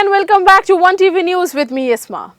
and welcome back to One TV News with me, Isma.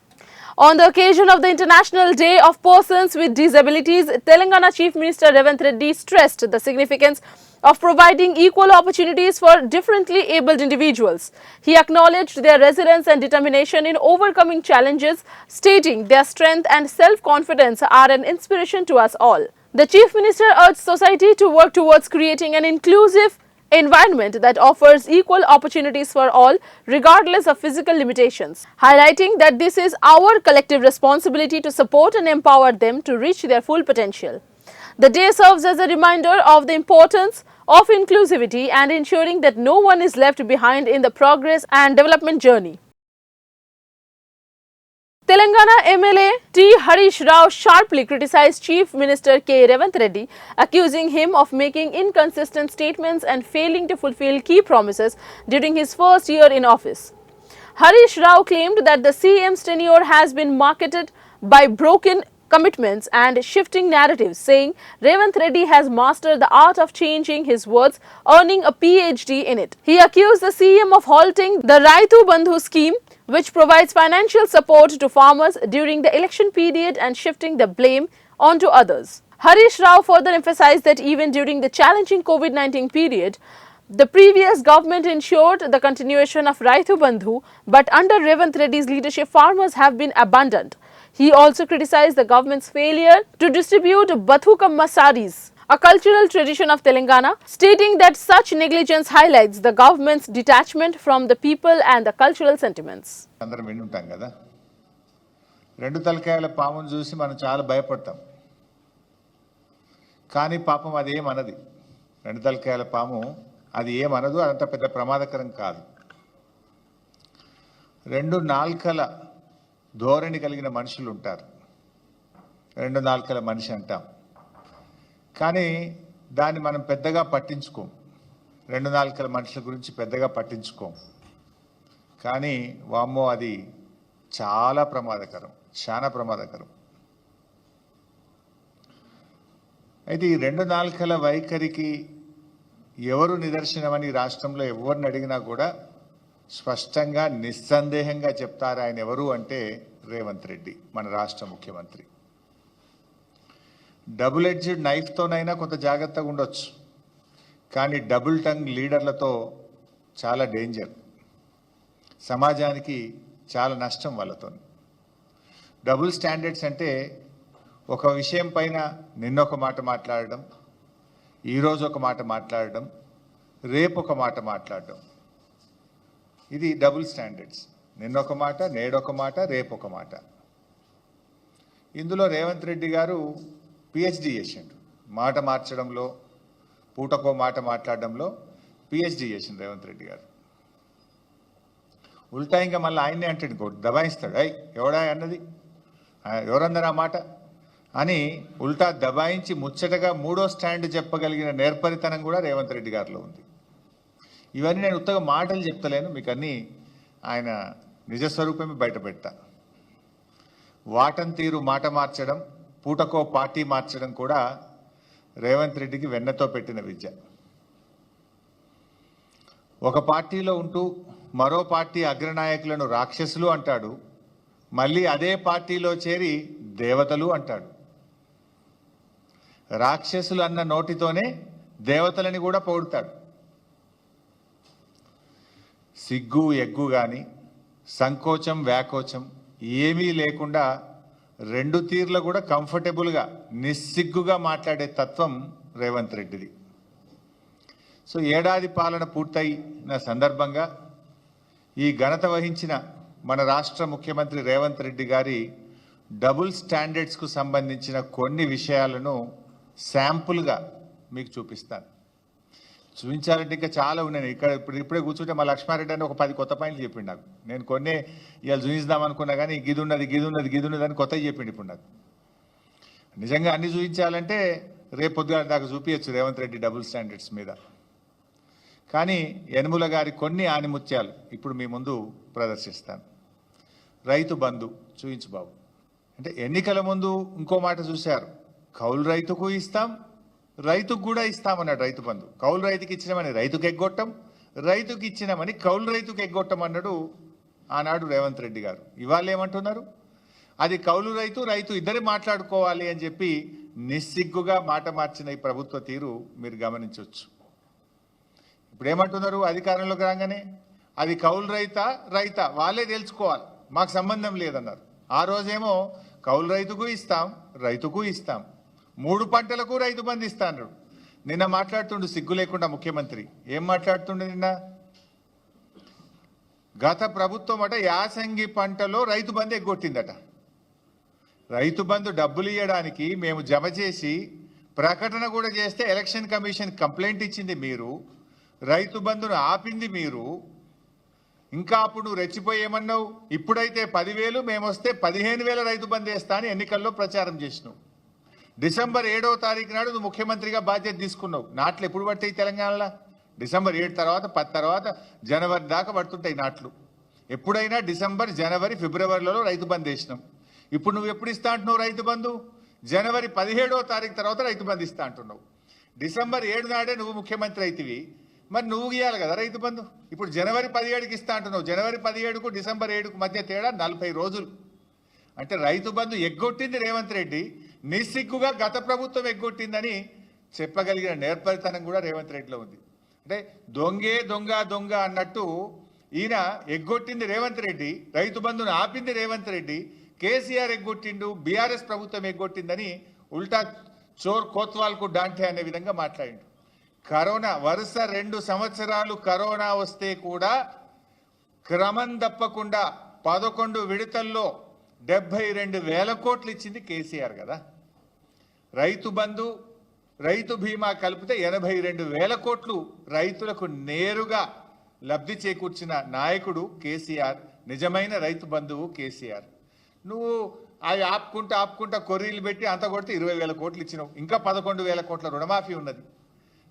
On the occasion of the International Day of Persons with Disabilities, Telangana Chief Minister Revanth Reddy stressed the significance of providing equal opportunities for differently abled individuals. He acknowledged their resilience and determination in overcoming challenges, stating their strength and self-confidence are an inspiration to us all. The Chief Minister urged society to work towards creating an inclusive environment that offers equal opportunities for all, regardless of physical limitations, highlighting that this is our collective responsibility to support and empower them to reach their full potential. The day serves as a reminder of the importance of inclusivity and ensuring that no one is left behind in the progress and development journey. Telangana MLA T. Harish Rao sharply criticized Chief Minister K. Revanth Reddy, accusing him of making inconsistent statements and failing to fulfill key promises during his first year in office. Harish Rao claimed that the CM's tenure has been marketed by broken commitments and shifting narratives, saying Revanth Reddy has mastered the art of changing his words, earning a PhD in it. He accused the CM of halting the Raitu Bandhu scheme, which provides financial support to farmers during the election period, and shifting the blame onto others. Harish Rao further emphasized that even during the challenging COVID-19 period, the previous government ensured the continuation of Raitu Bandhu, but under Revanth Reddy's leadership, farmers have been abandoned. He also criticized the government's failure to distribute Bathukam sarees, a cultural tradition of Telangana, stating that such negligence highlights the government's detachment from the people and the cultural sentiments. అందరం వింటుంటాం కదా, రెండు తలకాయల పామును చూసి మనం చాలా భయపడతాం. కానీ పాపం అది ఏమనది, రెండు తలకాయల పాము అది ఏమనదు, అదంత పెద్ద ప్రమాదకరం కాదు. రెండు నాల్కల ధోరణి కలిగిన మనుషులు ఉంటారు, రెండు నాల్కల మనిషి అంటాం. కానీ దాన్ని మనం పెద్దగా పట్టించుకోం, రెండు నాలుకల మనుషుల గురించి పెద్దగా పట్టించుకోం. కానీ వామ్మో అది చాలా ప్రమాదకరం, చాలా ప్రమాదకరం. అయితే ఈ రెండు నాలుకల వైఖరికి ఎవరు నిదర్శనమని రాష్ట్రంలో ఎవరిని అడిగినా కూడా స్పష్టంగా నిస్సందేహంగా చెప్తారు. ఆయన ఎవరు అంటే రేవంత్ రెడ్డి, మన రాష్ట్ర ముఖ్యమంత్రి. డబుల్ ఎడ్జ్డ్ నైఫ్తోనైనా కొంత జాగ్రత్తగా ఉండొచ్చు, కానీ డబుల్ టంగ్ లీడర్లతో చాలా డేంజర్, సమాజానికి చాలా నష్టం వాళ్ళతో. డబుల్ స్టాండర్డ్స్ అంటే ఒక విషయం పైన నిన్నొక మాట మాట్లాడడం, ఈరోజు ఒక మాట మాట్లాడడం, రేపు ఒక మాట మాట్లాడడం, ఇది డబుల్ స్టాండర్డ్స్. నిన్నొక మాట, నేడొక మాట, రేపు ఒక మాట. ఇందులో రేవంత్ రెడ్డి గారు పిహెచ్డి చేసిండు, మాట మార్చడంలో, పూటకో మాట మాట్లాడడంలో పిహెచ్డి చేసిండు రేవంత్ రెడ్డి గారు. ఉల్టా ఇంకా మళ్ళీ ఆయన్నే అంటాడు, ఇంకోటి దబాయిస్తాడు, అయ్ ఎవడా అన్నది, ఎవరన్నారు ఆ మాట అని ఉల్టా దబాయించి ముచ్చటగా మూడో స్టాండ్ చెప్పగలిగిన నేర్పరితనం కూడా రేవంత్ రెడ్డి గారిలో ఉంది. ఇవన్నీ నేను ఉత్తగా మాటలు చెప్తలేను, మీకు అన్నీ ఆయన నిజస్వరూపమే బయట పెడతా. వాటం తీరు మాట మార్చడం, పూటకో పార్టీ మార్చడం కూడా రేవంత్ రెడ్డికి వెన్నతో పెట్టిన విద్య. ఒక పార్టీలో ఉంటూ మరో పార్టీ అగ్రనాయకులను రాక్షసులు అంటాడు, మళ్ళీ అదే పార్టీలో చేరి దేవతలు అంటాడు. రాక్షసులు అన్న నోటితోనే దేవతలని కూడా పొగుడుతాడు. సిగ్గు ఎగ్గు కానీ సంకోచం వ్యాకోచం ఏమీ లేకుండా రెండు తీర్ల కూడా కంఫర్టబుల్గా నిస్సిగ్గుగా మాట్లాడే తత్వం రేవంత్ రెడ్డిది. సో ఏడాది పాలన పూర్తయిన సందర్భంగా ఈ ఘనత వహించిన మన రాష్ట్ర ముఖ్యమంత్రి రేవంత్ రెడ్డి గారి డబుల్ స్టాండర్డ్స్కు సంబంధించిన కొన్ని విషయాలను శాంపుల్గా మీకు చూపిస్తాను. చూపించాలంటే ఇంకా చాలా ఉన్నాయి. ఇక్కడ ఇప్పుడే కూర్చుంటే మా లక్ష్మారెడ్డి అని ఒక 10 కొత్త పాయింట్లు చెప్పిండు నాకు. నేను కొన్ని ఇవాళ చూపిద్దాం అనుకున్నా కానీ గిదున్నది అని కొత్తవి చెప్పిండు ఇప్పుడు నాకు. నిజంగా అన్ని చూపించాలంటే రేపు పొద్దుగా దాకా చూపించచ్చు రేవంత్ రెడ్డి డబుల్ స్టాండర్డ్స్ మీద. కానీ యనుమల గారి కొన్ని ఆనిముత్యాలు ఇప్పుడు మీ ముందు ప్రదర్శిస్తాను. రైతు బంధు చూపించు బాబు అంటే ఎన్నికల ముందు ఇంకో మాట చూశారు, కౌలు రైతుకు ఇస్తాం, రైతుకు కూడా ఇస్తామన్నాడు రైతు బంధు. కౌలు రైతుకి ఇచ్చినామని రైతుకు ఎగ్గొట్టం, రైతుకి ఇచ్చినామని కౌలు రైతుకు ఎగ్గొట్టం అన్నాడు ఆనాడు రేవంత్ రెడ్డి గారు. ఇవాళ ఏమంటున్నారు? అది కౌలు రైతు రైతు ఇద్దరే మాట్లాడుకోవాలి అని చెప్పి నిస్సిగ్గుగా మాట మార్చిన ఈ ప్రభుత్వ తీరు మీరు గమనించవచ్చు. ఇప్పుడు ఏమంటున్నారు? అధికారంలోకి రాగానే అది కౌలు రైతా వాళ్ళే తెలుసుకోవాలి, మాకు సంబంధం లేదన్నారు. ఆ రోజేమో కౌలు రైతుకు ఇస్తాం, రైతుకు ఇస్తాం, 3 పంటలకు రైతు బంధు ఇస్తా అన్నాడు. నిన్న మాట్లాడుతుండు సిగ్గు లేకుండా ముఖ్యమంత్రి. ఏం మాట్లాడుతుండే నిన్న? గత ప్రభుత్వం అట యాసంగి పంటలో రైతు బంధు ఎగ్గొట్టిందట. రైతు బంధు డబ్బులు ఇవ్వడానికి మేము జమ చేసి ప్రకటన కూడా చేస్తే ఎలక్షన్ కమిషన్ కంప్లైంట్ ఇచ్చింది మీరు, రైతు బంధును ఆపింది మీరు. ఇంకా అప్పుడు నువ్వు రెచ్చిపోయి ఏమన్నావు? ఇప్పుడైతే 10,000 మేము వస్తే 15,000 రైతు బంధు వేస్తా అని ఎన్నికల్లో ప్రచారం చేసినావు. డిసెంబర్ 7వ తారీఖు నాడు నువ్వు ముఖ్యమంత్రిగా బాధ్యత తీసుకున్నావు. నాట్లు ఎప్పుడు పడతాయి తెలంగాణలో? డిసెంబర్ 7 తర్వాత 10 తర్వాత జనవరి దాకా పడుతుంటాయి నాట్లు. ఎప్పుడైనా డిసెంబర్, జనవరి, ఫిబ్రవరిలో రైతు బంధు వేసినాం. ఇప్పుడు నువ్వు ఎప్పుడు ఇస్తా అంటున్నావు రైతు బంధు? జనవరి 17వ తారీఖు తర్వాత రైతు బంధు ఇస్తా అంటున్నావు. డిసెంబర్ 7 నాడే నువ్వు ముఖ్యమంత్రి అయితివి, మరి నువ్వు ఇవ్వాలి కదా రైతు బంధు. ఇప్పుడు జనవరి 17కి ఇస్తా అంటున్నావు. జనవరి 17కు డిసెంబర్ 7కు మధ్య తేడా 40 రోజులు. అంటే రైతు బంధు ఎగ్గొట్టింది రేవంత్ రెడ్డి, నిస్సిగ్గుగా గత ప్రభుత్వం ఎగ్గొట్టిందని చెప్పగలిగిన నేర్పరితనం కూడా రేవంత్ రెడ్డిలో ఉంది. అంటే దొంగే దొంగ అన్నట్టు ఈయన ఎగ్గొట్టింది రేవంత్ రెడ్డి, రైతు బంధును ఆపింది రేవంత్ రెడ్డి, కేసీఆర్ ఎగ్గొట్టిండు, బీఆర్ఎస్ ప్రభుత్వం ఎగ్గొట్టిందని ఉల్టా చోర్ కోత్వాల్కు డాంటే అనే విధంగా మాట్లాడిండు. కరోనా వరుస 2 సంవత్సరాలు కరోనా వస్తే కూడా క్రమం తప్పకుండా 11 విడతల్లో 72,000 కోట్లు ఇచ్చింది కేసీఆర్ కదా. రైతు బంధు, రైతు బీమా కలిపితే 82,000 కోట్లు రైతులకు నేరుగా లబ్ధి చేకూర్చిన నాయకుడు కేసీఆర్, నిజమైన రైతు బంధువు కేసీఆర్. నువ్వు అవి ఆపుకుంటా కొర్రీలు పెట్టి అంత కొడితే 20,000 కోట్లు ఇచ్చినావు. ఇంకా 11,000 కోట్ల రుణమాఫీ ఉన్నది.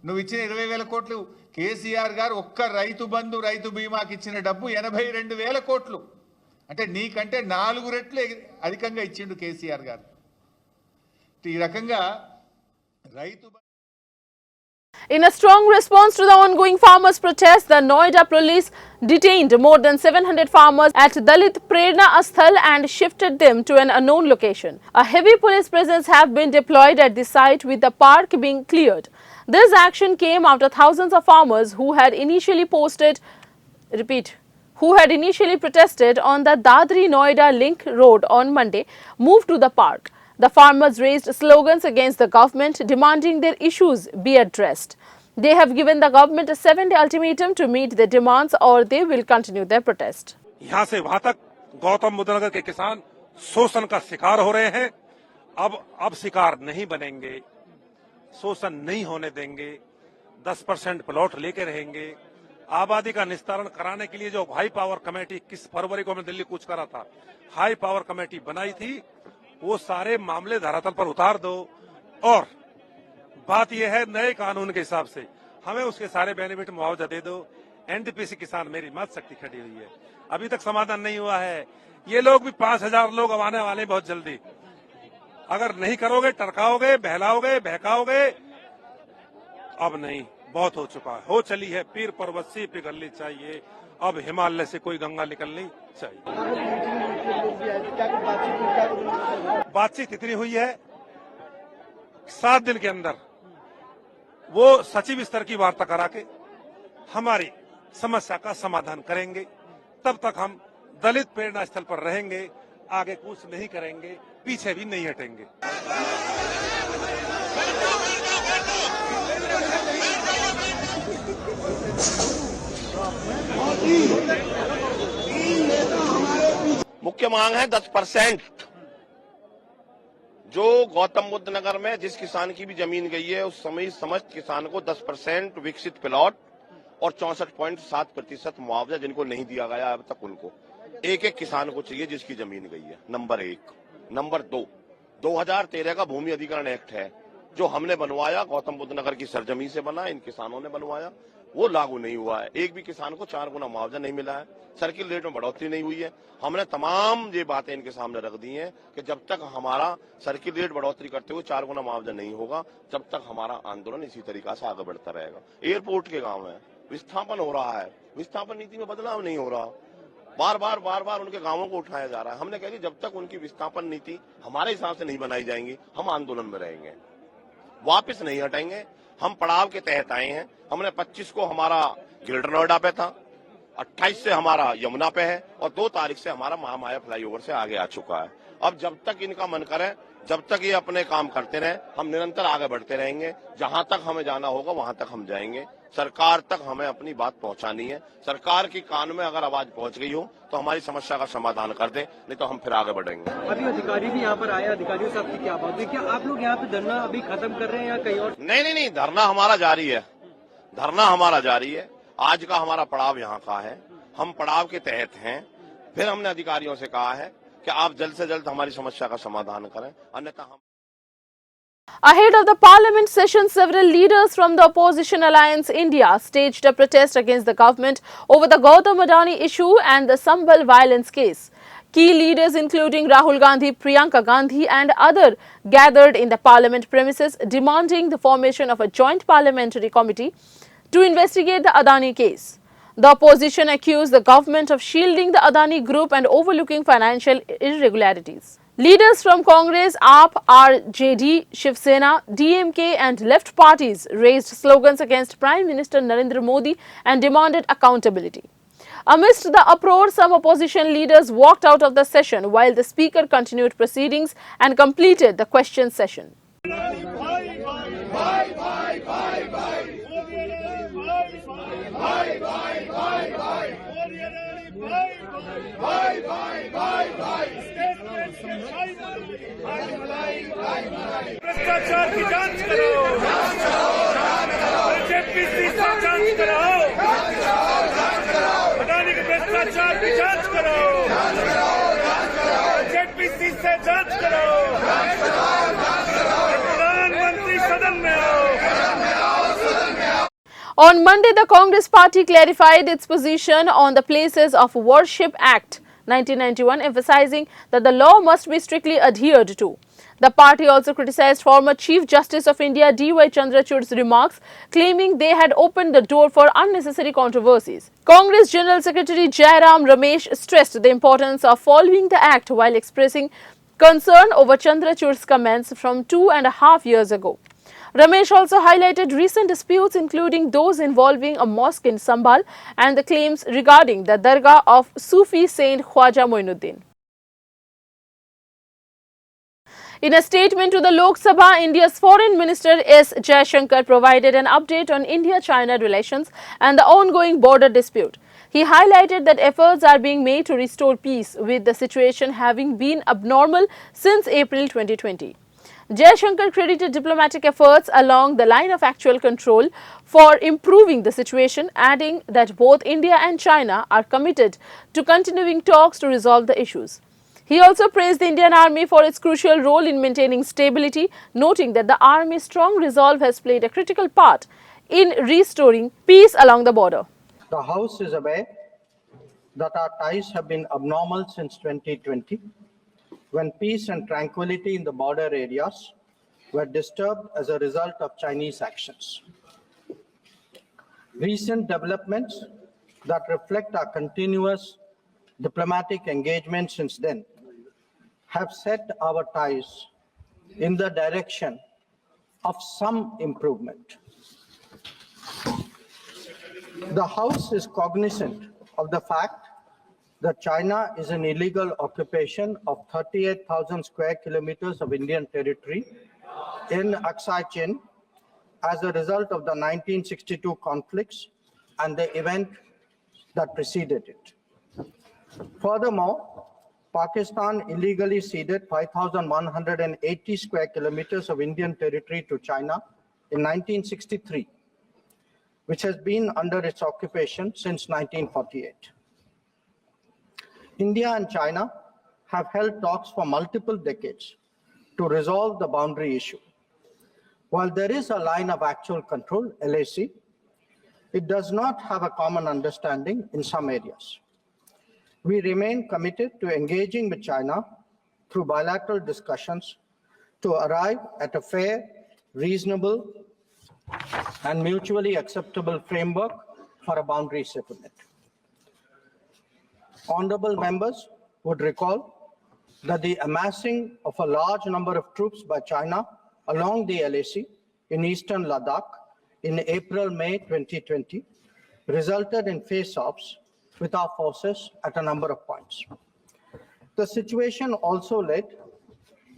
నువ్వు ఇచ్చిన 20,000 కోట్లు కేసీఆర్ గారు ఒక్క రైతు బంధు, రైతు బీమాకి ఇచ్చిన డబ్బు 82,000 కోట్లు. అంటే నీకంటే 4 రెట్లు అధికంగా ఇచ్చిండు కేసీఆర్ గారు. ఈ రకంగా రైతు In a strong response to the ongoing farmers' protests, the Noida police detained more than 700 farmers at Dalit Prerna Asthal and shifted them to an unknown location. A heavy police presence have been deployed at the site, with the park being cleared. This action came after thousands of farmers who had initially protested on the Dadri-Noida link road on Monday moved to the park. The farmers raised slogans against the government, demanding their issues be addressed. They have given the government a 7-day ultimatum to meet their demands, or they will continue their protest. यहाँ से वहां तक गौतम बुद्ध नगर के किसान शोषण का शिकार हो रहे हैं। अब शिकार नहीं बनेंगे, शोषण नहीं होने देंगे, 10% प्लॉट लेके रहेंगे। आबादी का निस्तारण कराने के लिए जो हाई पावर कमेटी 21 फरवरी को हमने दिल्ली कूच करा था, हाई पावर कमेटी बनाई थी, वो सारे मामले धरातल पर उतार दो। और बात यह है, नए कानून के हिसाब से हमें उसके सारे बेनिफिट मुआवजा दे दो। एनटीपीसी किसान मेरी मत शक्ति खड़ी हुई है, अभी तक समाधान नहीं हुआ है। ये लोग भी 5,000 लोग अब आने वाले बहुत जल्दी। अगर नहीं करोगे, टरकाओगे, बहलाओगे, बहकाओगे, अब नहीं, बहुत हो चुका है, हो चली है। पीर पर्वत से पिघलनी चाहिए, अब हिमालय से कोई गंगा निकलनी चाहिए। बातचीत इतनी हुई है, 7 दिन के अंदर वो सचिव स्तर की वार्ता करा के हमारी समस्या का समाधान करेंगे। तब तक हम दलित प्रेरणा स्थल पर रहेंगे, आगे कुछ नहीं करेंगे, पीछे भी नहीं हटेंगे। मुख्य मांग है 10%। जो गौतम बुद्ध नगर में जिस किसान की भी जमीन गई है, उस समय समस्त किसान को 10% विकसित प्लॉट और 64.7% मुआवजा जिनको नहीं दिया गया अब तक, उनको एक किसान को चाहिए जिसकी जमीन गई है। नंबर 1। नंबर 2, 2013 का भूमि अधिग्रहण एक्ट है जो हमने बनवाया, गौतम बुद्ध नगर की सरजमी से बना, इन किसानों ने बनवाया, वो लागू नहीं हुआ है। एक भी किसान को 4 गुना मुआवजा नहीं मिला है, सर्किल रेट में बढ़ोतरी नहीं हुई है। हमने तमाम ये बातें इनके सामने रख दी हैं कि जब तक हमारा सर्किल रेट बढ़ोतरी करते हुए 4 गुना मुआवजा नहीं होगा, जब तक हमारा आंदोलन इसी तरीका से आगे बढ़ता रहेगा। एयरपोर्ट के गांव है, विस्थापन हो रहा है, विस्थापन नीति में बदलाव नहीं हो रहा। बार बार उनके गांवों को उठाया जा रहा है। हमने कहा कि जब तक उनकी विस्थापन नीति हमारे हिसाब से नहीं बनाई जाएंगी, हम आंदोलन में रहेंगे, वापस नहीं हटेंगे। हम पड़ाव के तहत आए हैं। हमने 25 को हमारा ग्रेटर नोएडा पे था, 28 से हमारा यमुना पे है और 2 तारीख से हमारा महामाया फ्लाईओवर से आगे आ चुका है। अब जब तक इनका मन करे, जब तक ये अपने काम करते रहे, हम निरंतर आगे बढ़ते रहेंगे। जहां तक हमें जाना होगा वहां तक हम जाएंगे। सरकार तक हमें अपनी बात पहुंचानी है। सरकार की कान में अगर आवाज पहुंच गई हो तो हमारी समस्या का समाधान कर दे, नहीं तो हम फिर आगे बढ़ेंगे। अभी अधिकारी भी यहाँ पर आए, अधिकारियों से आपकी क्या बात हुई? क्या आप लोग यहाँ पे धरना अभी खत्म कर रहे हैं या कहीं और? नहीं, धरना हमारा जारी है। धरना हमारा जारी है। आज का हमारा पड़ाव यहाँ का है। हम पड़ाव के तहत हैं। फिर हमने अधिकारियों से कहा है कि आप जल्द से जल्द हमारी समस्या का समाधान करें, अन्यथा हम। Ahead of the parliament session, several leaders from the opposition alliance India staged a protest against the government over the Gautam Adani issue and the Sambhal violence case. Key leaders including Rahul Gandhi, Priyanka Gandhi and others gathered in the parliament premises demanding the formation of a joint parliamentary committee to investigate the Adani case. The opposition accused the government of shielding the Adani group and overlooking financial irregularities. Leaders from Congress, AAP, RJD, Shiv Sena, DMK and left parties raised slogans against Prime Minister Narendra Modi and demanded accountability. Amidst the uproar, some opposition leaders walked out of the session while the speaker continued proceedings and completed the question session. भ्रष्टाचार की जांच करो, JPC से जांच कराओ, अदानी के भ्रष्टाचार की जांच करो, जेपीसी से जांच करो, प्रधानमंत्री सदन में आओ। On Monday, the Congress party clarified its position on the Places of Worship Act 1991, emphasizing that the law must be strictly adhered to. The party also criticized former Chief Justice of India D.Y. Chandrachud's remarks, claiming they had opened the door for unnecessary controversies. Congress General Secretary Jairam Ramesh stressed the importance of following the act while expressing concern over Chandrachud's comments from 2.5 years ago. Ramesh also highlighted recent disputes, including those involving a mosque in Sambhal and the claims regarding the Dargah of Sufi Saint Khwaja Moinuddin. In a statement to the Lok Sabha, India's Foreign Minister S. Jaishankar provided an update on India-China relations and the ongoing border dispute. He highlighted that efforts are being made to restore peace, with the situation having been abnormal since April 2020. Jaishankar credited diplomatic efforts along the line of actual control for improving the situation, adding that both India and China are committed to continuing talks to resolve the issues. He also praised the Indian Army for its crucial role in maintaining stability, noting that the Army's strong resolve has played a critical part in restoring peace along the border. The House is aware that our ties have been abnormal since 2020, when peace and tranquility in the border areas were disturbed as a result of Chinese actions. Recent developments that reflect our continuous diplomatic engagement since then have set our ties in the direction of some improvement. The House is cognizant of the fact that China is an illegal occupation of 38,000 square kilometers of Indian territory in Aksai Chin as a result of the 1962 conflicts and the event that preceded it. Furthermore, Pakistan illegally ceded 5,180 square kilometers of Indian territory to China in 1963, which has been under its occupation since 1948. India and China have held talks for multiple decades to resolve the boundary issue. While there is a line of actual control, LAC, it does not have a common understanding in some areas. We remain committed to engaging with China through bilateral discussions to arrive at a fair, reasonable, and mutually acceptable framework for a boundary settlement. Honorable members would recall that the amassing of a large number of troops by China along the LAC in eastern Ladakh in April-May 2020 resulted in face-offs with our forces at a number of points. The situation also led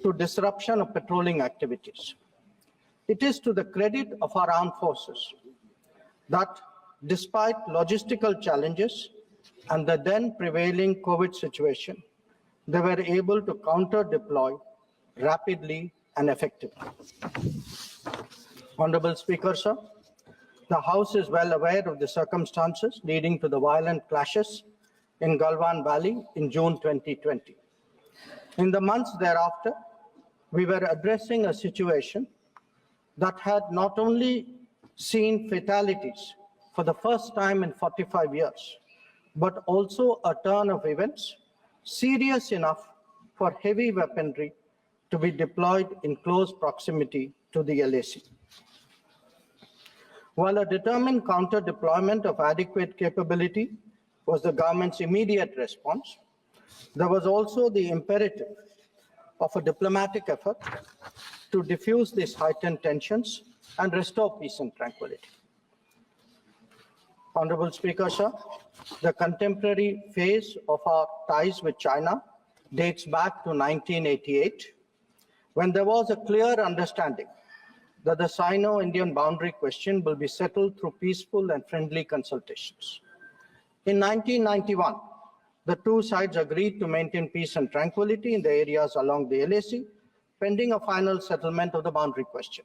to disruption of patrolling activities. It is to the credit of our armed forces that despite logistical challenges and the then prevailing COVID situation, they were able to counter-deploy rapidly and effectively. Honorable Speaker, sir, the House is well aware of the circumstances leading to the violent clashes in Galwan Valley in June 2020. In the months thereafter, we were addressing a situation that had not only seen fatalities for the first time in 45 years, but also a turn of events serious enough for heavy weaponry to be deployed in close proximity to the LAC. While a determined counter-deployment of adequate capability was the government's immediate response, there was also the imperative of a diplomatic effort to diffuse these heightened tensions and restore peace and tranquility. Honorable Speaker, sir, the contemporary phase of our ties with China dates back to 1988, when there was a clear understanding that the Sino-Indian boundary question will be settled through peaceful and friendly consultations. In 1991, the two sides agreed to maintain peace and tranquility in the areas along the LAC, pending a final settlement of the boundary question.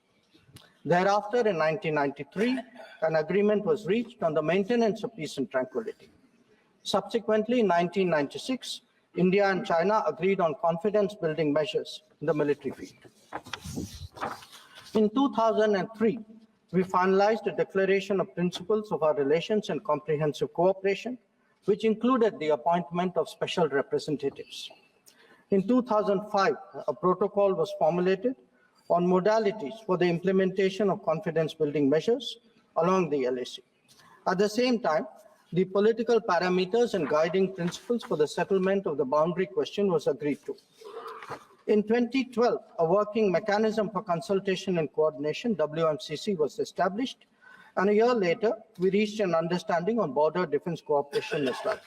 Thereafter, in 1993, an agreement was reached on the maintenance of peace and tranquility. Subsequently, in 1996, India and China agreed on confidence-building measures in the military field. In 2003, we finalized a declaration of principles of our relations and comprehensive cooperation, which included the appointment of special representatives. In 2005, a protocol was formulated on modalities for the implementation of confidence-building measures along the LAC. At the same time, the political parameters and guiding principles for the settlement of the boundary question was agreed to. In 2012, a working mechanism for consultation and coordination, WMCC, was established, and a year later, we reached an understanding on border defense cooperation as well.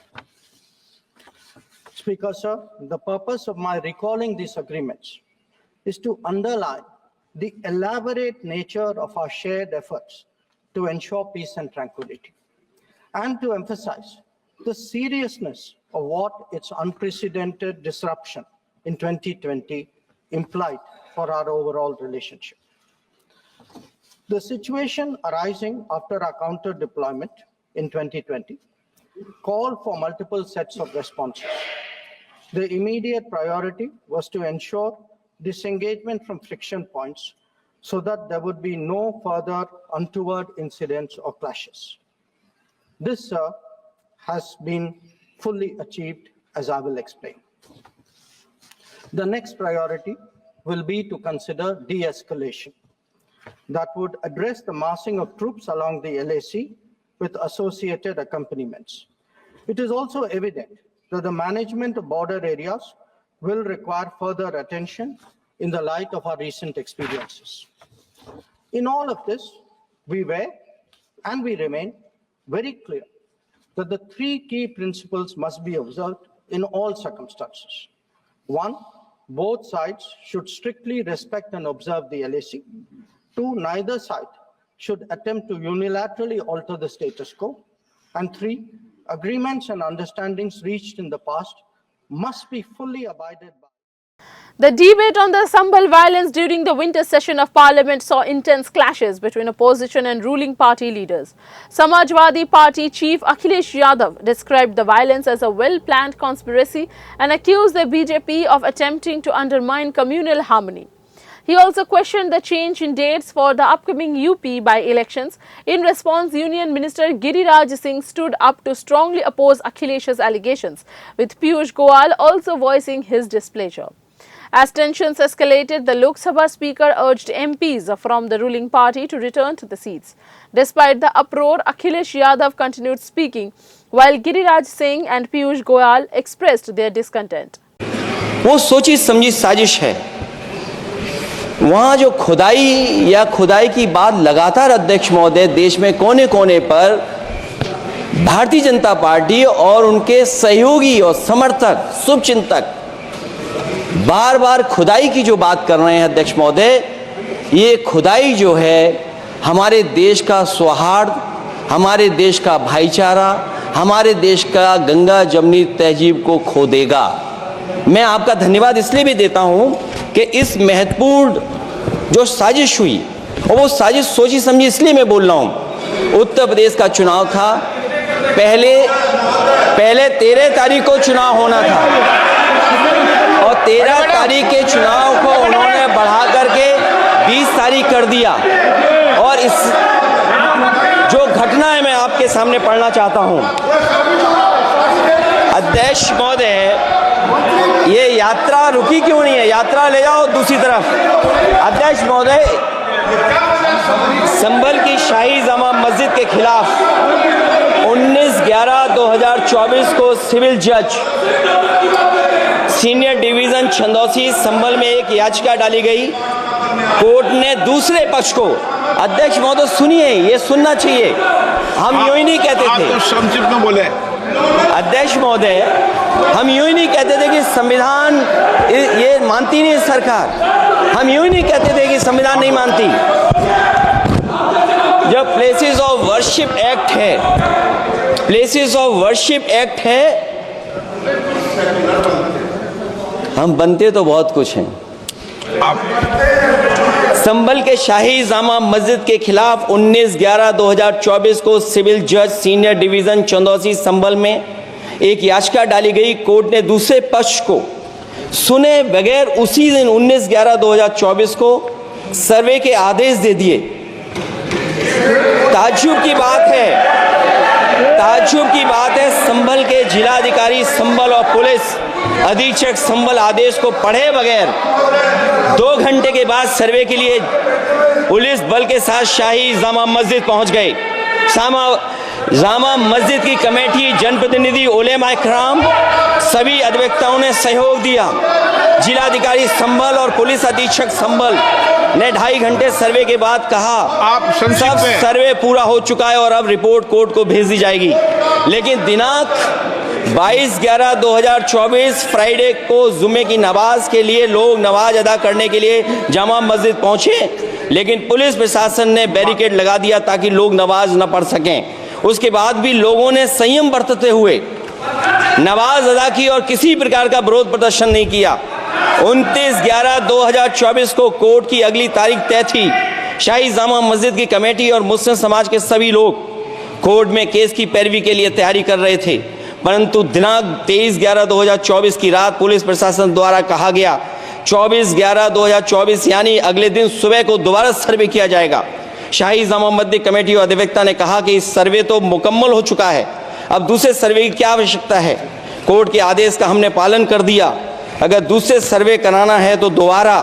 Speaker, sir, the purpose of my recalling these agreements is to underline the elaborate nature of our shared efforts to ensure peace and tranquility, and to emphasize the seriousness of what its unprecedented disruption in 2020 implied for our overall relationship. The situation arising after our counter deployment in 2020 called for multiple sets of responses. The immediate priority was to ensure disengagement from friction points so that there would be no further untoward incidents or clashes. This, sir, has been fully achieved, as I will explain. The next priority will be to consider de-escalation that would address the massing of troops along the LAC with associated accompaniments. It is also evident that the management of border areas will require further attention in the light of our recent experiences. In all of this, we were and we remain very clear that the three key principles must be observed in all circumstances. One, both sides should strictly respect and observe the LAC. Two, neither side should attempt to unilaterally alter the status quo. And three, agreements and understandings reached in the past must be fully abided by. The debate on the Sambhal violence during the winter session of Parliament saw intense clashes between opposition and ruling party leaders. Samajwadi Party chief Akhilesh Yadav described the violence as a well-planned conspiracy and accused the BJP of attempting to undermine communal harmony. He also questioned the change in dates for the upcoming UP by-elections. In response, Union Minister Giriraj Singh stood up to strongly oppose Akhilesh's allegations, with Piyush Goyal also voicing his displeasure. As tensions escalated, the Lok Sabha Speaker urged MPs from the ruling party to return to the seats. Despite the uproar, Akhilesh Yadav continued speaking, while Giriraj Singh and Piyush Goyal expressed their discontent. वो सोची समझी साजिश है। वहां जो खुदाई की बात लगातार अध्यक्ष महोदय देश में कोने कोने पर भारतीय जनता पार्टी और उनके सहयोगी और समर्थक शुभचिंतक बार बार खुदाई की जो बात कर रहे हैं अध्यक्ष महोदय, ये खुदाई जो है हमारे देश का सौहार्द, हमारे देश का भाईचारा, हमारे देश का गंगा जमनी तहजीब को खो देगा। मैं आपका धन्यवाद इसलिए भी देता हूं कि इस महत्वपूर्ण जो साजिश हुई, और वो साजिश सोची समझी इसलिए मैं बोल रहा हूं। उत्तर प्रदेश का चुनाव था, पहले 13 तारीख को चुनाव होना था और 13 तारीख के चुनाव को उन्होंने बढ़ा करके 20 तारीख कर दिया। और इस जो घटना है मैं आपके सामने पढ़ना चाहता हूं। अध्यक्ष महोदय, ये यात्रा रुकी क्यों नहीं है? यात्रा ले जाओ दूसरी तरफ। अध्यक्ष महोदय, संभल की शाही जामा मस्जिद के खिलाफ 19/11/2024 को सिविल जज सीनियर डिवीजन छंदौसी संभल में एक याचिका डाली गई। कोर्ट ने दूसरे पक्ष को, अध्यक्ष महोदय सुनिए, ये सुनना चाहिए, हम यूं ही नहीं कहते थे, आप तो संक्षिप्त में बोले। अध्यक्ष महोदय, हम यूं ही नहीं कहते थे कि संविधान ये मानती नहीं सरकार, हम यूं ही नहीं कहते थे कि संविधान नहीं मानती। जब प्लेसेस ऑफ वर्शिप एक्ट है, प्लेसेस ऑफ वर्शिप एक्ट है, हम बनते तो बहुत कुछ हैं। संभल के शाही जामा मस्जिद के खिलाफ 19/11/2024 को सिविल जज सीनियर डिवीजन चंदौसी संभल में एक याचिका डाली गई। कोर्ट ने दूसरे पक्ष को सुने बगैर उसी दिन 19/11/2024 को सर्वे के आदेश दे दिए। ताज्जुब की बात है, संभल के जिलाधिकारी संभल और पुलिस अधीक्षक संभल आदेश को पढ़े बगैर 2 घंटे के बाद सर्वे के लिए पुलिस बल के साथ शाही जामा मस्जिद पहुंच गए। जामा मस्जिद की कमेटी, जनप्रतिनिधि, उलेमा इकराम, सभी अधिवक्ताओं ने सहयोग दिया। जिलाधिकारी संभल और पुलिस अधीक्षक संभल ने 2.5 घंटे सर्वे के बाद कहा, आप सब सर्वे पूरा हो चुका है और अब रिपोर्ट कोर्ट को भेज दी जाएगी। लेकिन दिनांक 22/11/2024 फ्राइडे को जुमे की नमाज के लिए लोग नमाज अदा करने के लिए जामा मस्जिद पहुंचे, लेकिन पुलिस प्रशासन ने बैरिकेड लगा दिया ताकि लोग नमाज न पढ़ सकें। उसके बाद भी लोगों ने संयम बरतते हुए नमाज अदा की और किसी प्रकार का विरोध प्रदर्शन नहीं किया। 29/11/2024 को कोर्ट की अगली तारीख तय थी। शाही जामा मस्जिद की कमेटी और मुस्लिम समाज के सभी लोग कोर्ट में केस की पैरवी के लिए तैयारी कर रहे थे, परंतु दिनांक 23/11/2024 की रात पुलिस प्रशासन द्वारा कहा गया 24/11/2024 यानी अगले दिन सुबह को दोबारा सर्वे किया जाएगा। शाही जामा मस्जिद कमेटी और अधिवक्ता ने कहा कि इस सर्वे तो मुकम्मल हो चुका है, अब दूसरे सर्वे की क्या आवश्यकता है। कोर्ट के आदेश का हमने पालन कर दिया, अगर दूसरे सर्वे कराना है तो दोबारा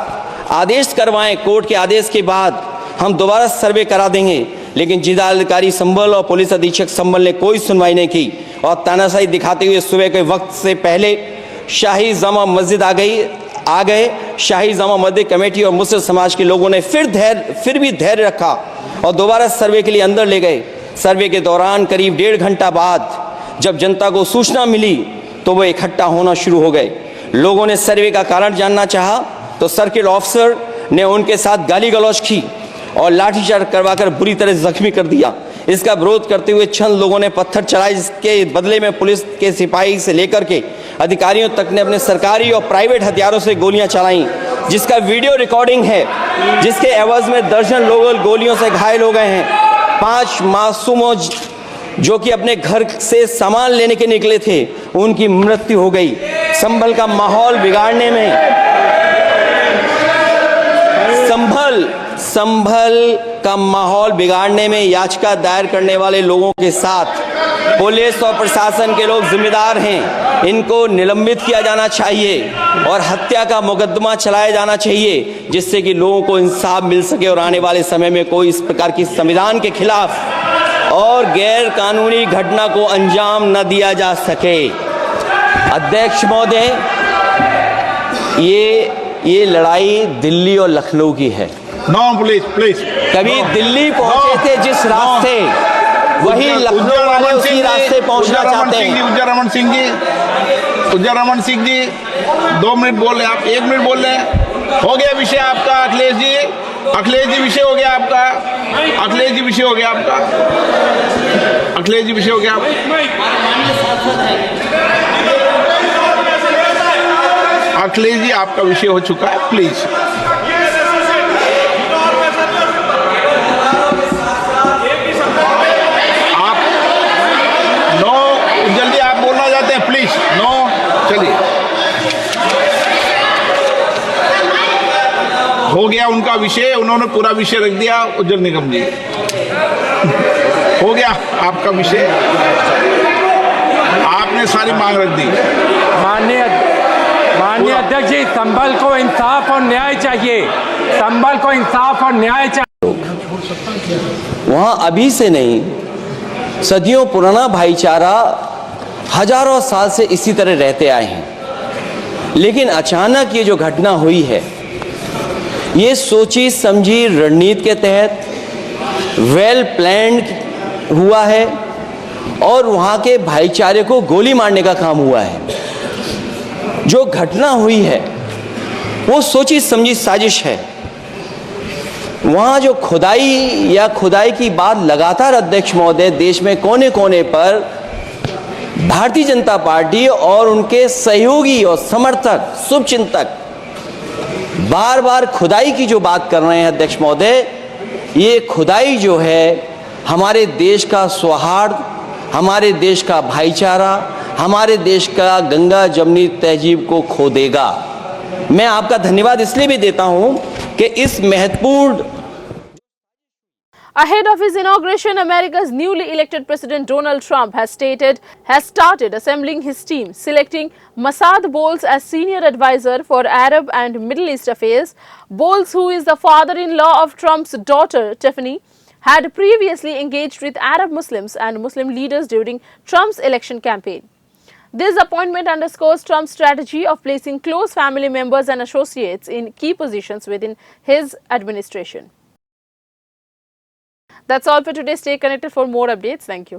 आदेश करवाएं, कोर्ट के आदेश के बाद हम दोबारा सर्वे करा देंगे। लेकिन जिलाधिकारी संभल और पुलिस अधीक्षक संभल ने कोई सुनवाई नहीं की और तानाशाही दिखाते हुए सुबह के वक्त से पहले शाही जामा मस्जिद आ गए। शाही जामा मस्जिद कमेटी और मुस्लिम समाज के लोगों ने फिर भी धैर्य रखा और दोबारा सर्वे के लिए अंदर ले गए। सर्वे के दौरान करीब 1.5 घंटा बाद जब जनता को सूचना मिली तो वो इकट्ठा होना शुरू हो गए। लोगों ने सर्वे का कारण जानना चाहा तो सर्किल ऑफिसर ने उनके साथ गाली गलौज की और लाठीचार्ज करवाकर बुरी तरह जख्मी कर दिया। इसका विरोध करते हुए चंद लोगों ने पत्थर चलाए, जिसके बदले में पुलिस के सिपाही से लेकर के अधिकारियों तक ने अपने सरकारी और प्राइवेट हथियारों से गोलियां चलाईं, जिसका वीडियो रिकॉर्डिंग है, जिसके एवज में दर्जन लोग गोलियों से घायल हो गए हैं। 5 मासूमों जो कि अपने घर से सामान लेने के निकले थे, उनकी मृत्यु हो गई। संभल का माहौल बिगाड़ने में संभल का माहौल बिगाड़ने में याचिका दायर करने वाले लोगों के साथ पुलिस और प्रशासन के लोग जिम्मेदार हैं। इनको निलंबित किया जाना चाहिए और हत्या का मुकदमा चलाया जाना चाहिए, जिससे कि लोगों को इंसाफ मिल सके और आने वाले समय में कोई इस प्रकार की संविधान के खिलाफ और गैर गैर कानूनी घटना को अंजाम न दिया जा सके। अध्यक्ष महोदय, ये लड़ाई दिल्ली और लखनऊ की है। नो प्लीज कभी दिल्ली पहुंचे थे जिस रास्ते, वही लखनऊ वाले उसी रास्ते पहुंचना चाहते हैं। उज्जर रमन सिंह जी 2 मिनट बोल रहे, आप 1 मिनट बोल रहे हैं। हो गया विषय आपका अखिलेश जी विषय हो गया आपका। अखिलेश जी विषय हो गया आपका। अखिलेश जी आपका विषय हो चुका है, प्लीज। आप नो, जल्दी आप बोलना चाहते हैं, प्लीज नो, चलिए। हो गया उनका विषय, उन्होंने पूरा विषय रख दिया। उज्जवल निगम जी, हो गया आपका विषय, आपने सारी मांग रख दी। माननीय अध्यक्ष जी, संभल को इंसाफ और न्याय चाहिए, संभल को इंसाफ और न्याय चाहिए। वहां अभी से नहीं, सदियों पुराना भाईचारा हजारों साल से इसी तरह रहते आए हैं। लेकिन अचानक ये जो घटना हुई है, ये सोची समझी रणनीति के तहत वेल प्लान्ड हुआ है और वहां के भाईचारे को गोली मारने का काम हुआ है। जो घटना हुई है वो सोची समझी साजिश है। वहां जो खुदाई की बात लगातार अध्यक्ष महोदय देश में कोने कोने पर भारतीय जनता पार्टी और उनके सहयोगी और समर्थक शुभचिंतक बार बार खुदाई की जो बात कर रहे हैं अध्यक्ष महोदय, ये खुदाई जो है हमारे देश का सौहार्द, हमारे देश का भाईचारा, हमारे देश का गंगा जमनी तहजीब को खो देगा। मैं आपका धन्यवाद इसलिए भी देता हूं कि इस महत्वपूर्ण Ahead of his inauguration, America's newly elected President Donald Trump has started assembling his team, selecting Masad Bowles as senior advisor for Arab and Middle East affairs. Bowles, who is the father-in-law of Trump's daughter, Tiffany, had previously engaged with Arab Muslims and Muslim leaders during Trump's election campaign. This appointment underscores Trump's strategy of placing close family members and associates in key positions within his administration. That's all for today. Stay connected for more updates. Thank you.